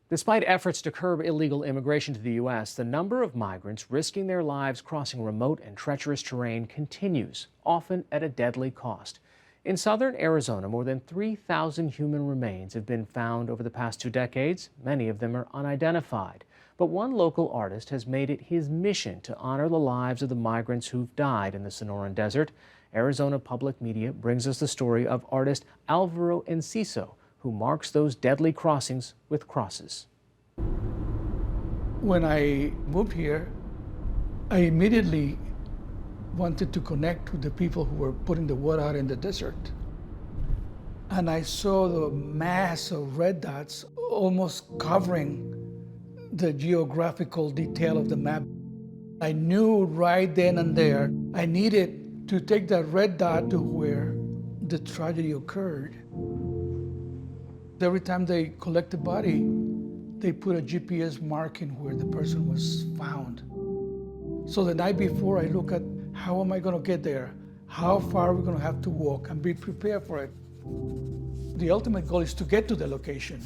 Despite efforts to curb illegal immigration to the U.S., the number of migrants risking their lives crossing remote and treacherous terrain continues, often at a deadly cost. In southern Arizona, more than 3,000 human remains have been found over the past 2 decades. Many of them are unidentified. But one local artist has made it his mission to honor the lives of the migrants who've died in the Sonoran Desert. Arizona Public Media brings us the story of artist Alvaro Enciso, who marks those deadly crossings with crosses. When I moved here, I immediately wanted to connect with the people who were putting the water out in the desert. And I saw the mass of red dots almost covering the geographical detail of the map. I knew right then and there I needed to take that red dot to where the tragedy occurred. Every time they collect the body, they put a GPS marking where the person was found. So the night before, I look at how am I going to get there? How far are we going to have to walk and be prepared for it? The ultimate goal is to get to the location,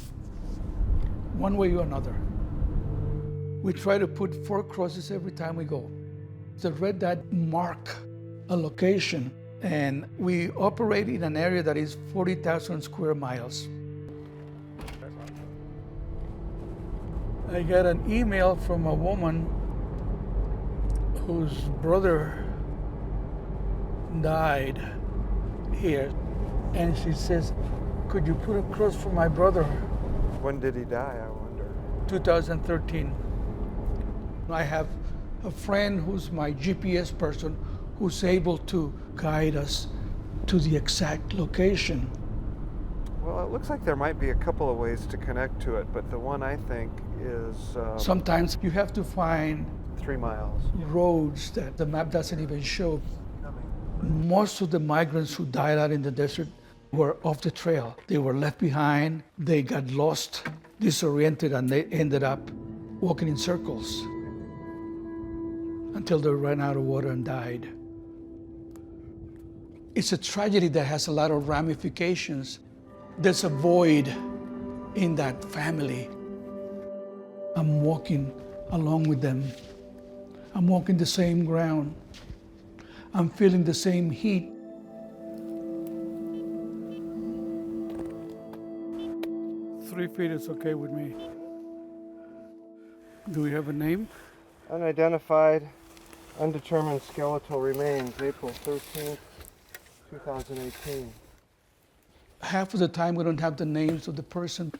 one way or another. We try to put 4 crosses every time we go. The red dot mark a location, and we operate in an area that is 40,000 square miles. I got an email from a woman whose brother died here. And she says, could you put a cross for my brother? When did he die, I wonder? 2013. I have a friend who's my GPS person who's able to guide us to the exact location. Well, it looks like there might be a couple of ways to connect to it, but the one I think is... Sometimes you have to find 3 miles. Roads that the map doesn't even show. Most of the migrants who died out in the desert were off the trail. They were left behind, they got lost, disoriented, and they ended up walking in circles until they ran out of water and died. It's a tragedy that has a lot of ramifications. There's a void in that family. I'm walking along with them. I'm walking the same ground. I'm feeling the same heat. Three feet is okay with me. Do we have a name? Unidentified, undetermined skeletal remains, April 13th, 2018. Half of the time we don't have the names of the person,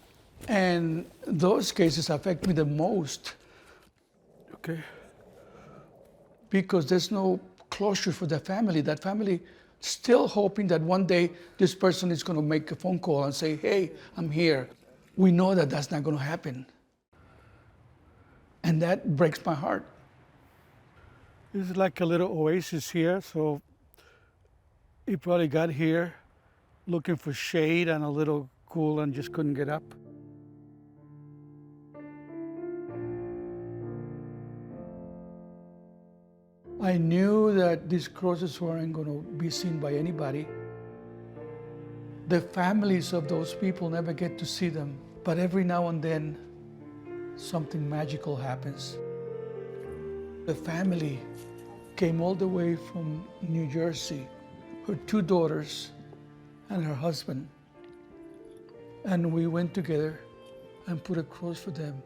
and those cases affect me the most. Okay. Because there's no closure for the family. That family still hoping that one day this person is going to make a phone call and say, hey, I'm here. We know that that's not going to happen. And that breaks my heart. This is like a little oasis here, so he probably got here looking for shade and a little cool and just couldn't get up. I knew that these crosses weren't going to be seen by anybody. The families of those people never get to see them, but every now and then something magical happens. The family came all the way from New Jersey, her 2 daughters and her husband, and we went together and put a cross for them.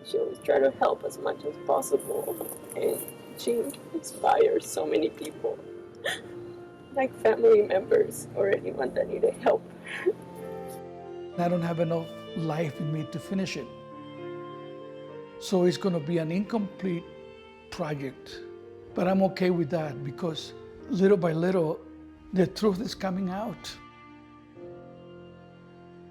She always tried to help as much as possible, and she inspires so many people, like family members or anyone that needed help. I don't have enough life in me to finish it. So it's going to be an incomplete project. But I'm okay with that because little by little, the truth is coming out.